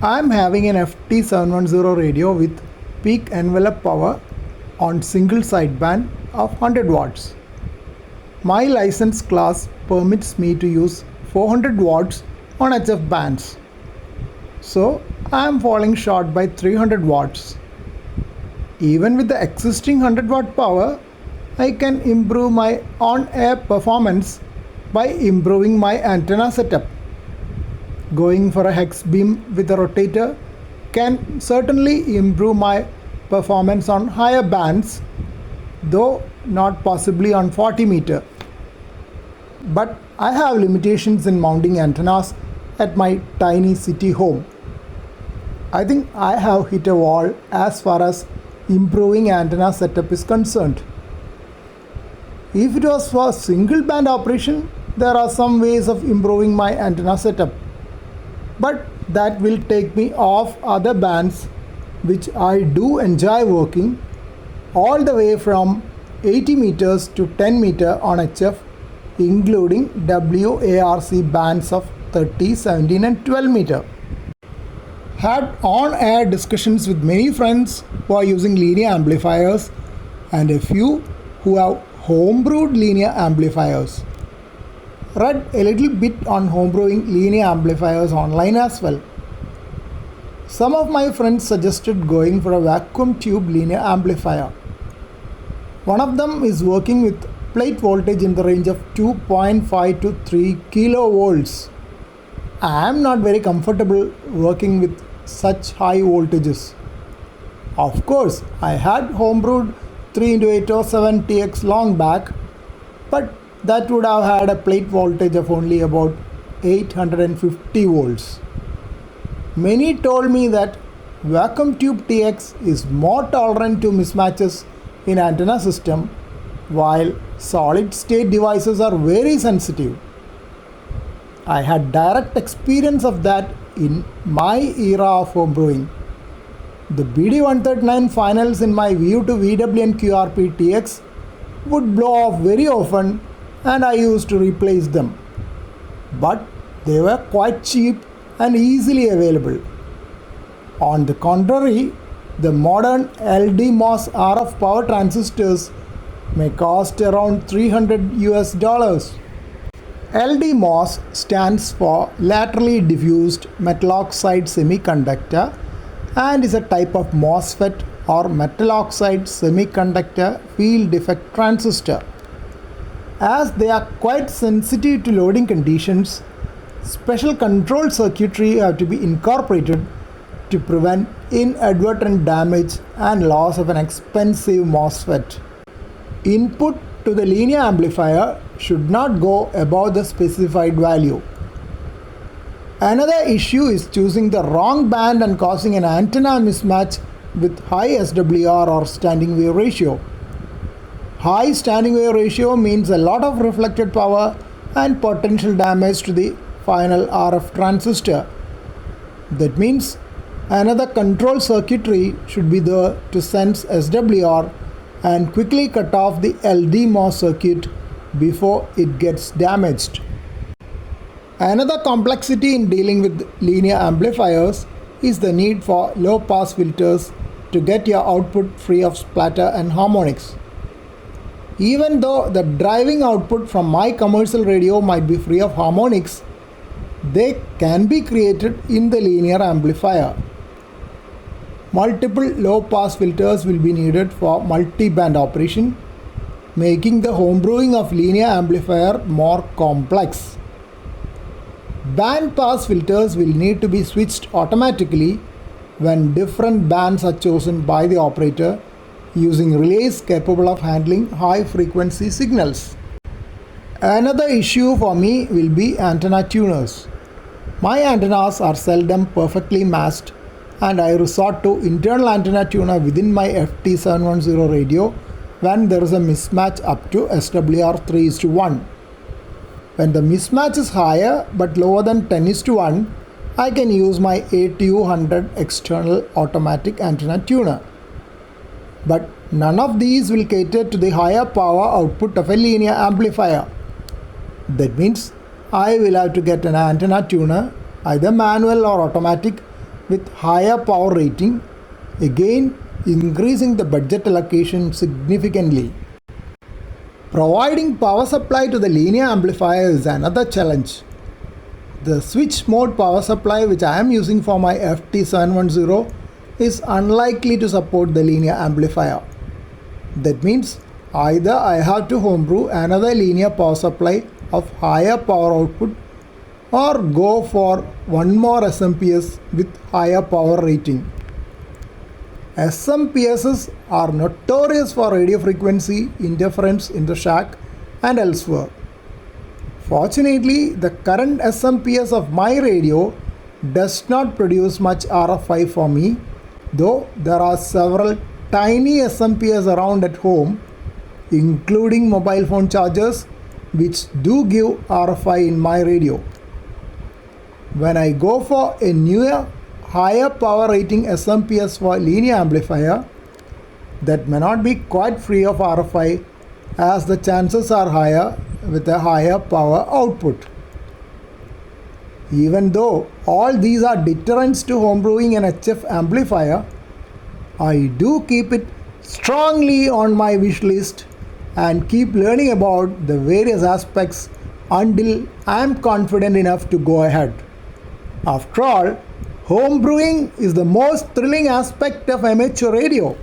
I'm having an FT710 radio with peak envelope power on single sideband of 100 watts. My license class permits me to use 400 watts on HF bands. So I'm falling short by 300 watts. Even with the existing 100 watt power, I can improve my on-air performance by improving my antenna setup. Going for a hex beam with a rotator can certainly improve my performance on higher bands, though not possibly on 40 meter. But I have limitations in mounting antennas at my tiny city home. I think I have hit a wall as far as improving antenna setup is concerned. If it was for single band operation, there are some ways of improving my antenna setup, but that will take me off other bands which I do enjoy working, all the way from 80 meters to 10 meter on HF, including WARC bands of 30, 17 and 12 meter. Had on-air discussions with many friends who are using linear amplifiers and a few who have homebrewed linear amplifiers. Read a little bit on homebrewing linear amplifiers online as well. Some of my friends suggested going for a vacuum tube linear amplifier. One of them is working with plate voltage in the range of 2.5 to 3 kilovolts. I am not very comfortable working with such high voltages. Of course, I had homebrewed 3x807TX long back, but that would have had a plate voltage of only about 850 volts. Many told me that vacuum tube TX is more tolerant to mismatches in antenna system, while solid state devices are very sensitive. I had direct experience of that in my era of homebrewing. The BD139 finals in my VU to VW and QRP TX would blow off very often, and I used to replace them. But they were quite cheap and easily available. On the contrary, the modern LDMOS RF power transistors may cost around $300. LDMOS stands for laterally diffused metal oxide semiconductor and is a type of MOSFET or metal oxide semiconductor field defect transistor. As they are quite sensitive to loading conditions, special control circuitry have to be incorporated to prevent inadvertent damage and loss of an expensive MOSFET. Input to the linear amplifier should not go above the specified value. Another issue is choosing the wrong band and causing an antenna mismatch with high SWR or standing wave ratio. High standing wave ratio means a lot of reflected power and potential damage to the final RF transistor. That means another control circuitry should be there to sense SWR and quickly cut off the LDMOS circuit before it gets damaged. Another complexity in dealing with linear amplifiers is the need for low pass filters to get your output free of splatter and harmonics. Even though the driving output from my commercial radio might be free of harmonics, they can be created in the linear amplifier. Multiple low pass filters will be needed for multi-band operation, making the homebrewing of linear amplifier more complex. Band pass filters will need to be switched automatically when different bands are chosen by the operator using relays capable of handling high frequency signals. Another issue for me will be antenna tuners. My antennas are seldom perfectly matched, and I resort to internal antenna tuner within my FT710 radio when there is a mismatch up to SWR 3:1. When the mismatch is higher but lower than 10:1, I can use my ATU100 external automatic antenna tuner. But none of these will cater to the higher power output of a linear amplifier. That means I will have to get an antenna tuner, either manual or automatic, with higher power rating, again increasing the budget allocation significantly. Providing power supply to the linear amplifier is another challenge. The switch mode power supply which I am using for my FT710 is unlikely to support the linear amplifier. That means either I have to homebrew another linear power supply of higher power output or go for one more SMPS with higher power rating. SMPSs are notorious for radio frequency interference in the shack and elsewhere. Fortunately, the current SMPS of my radio does not produce much RFI for me, though there are several tiny SMPS around at home, including mobile phone chargers, which do give RFI in my radio. When I go for a newer, higher power rating SMPS for linear amplifier, that may not be quite free of RFI as the chances are higher with a higher power output. Even though all these are deterrents to homebrewing an HF amplifier, I do keep it strongly on my wish list and keep learning about the various aspects until I am confident enough to go ahead. After all, homebrewing is the most thrilling aspect of amateur radio.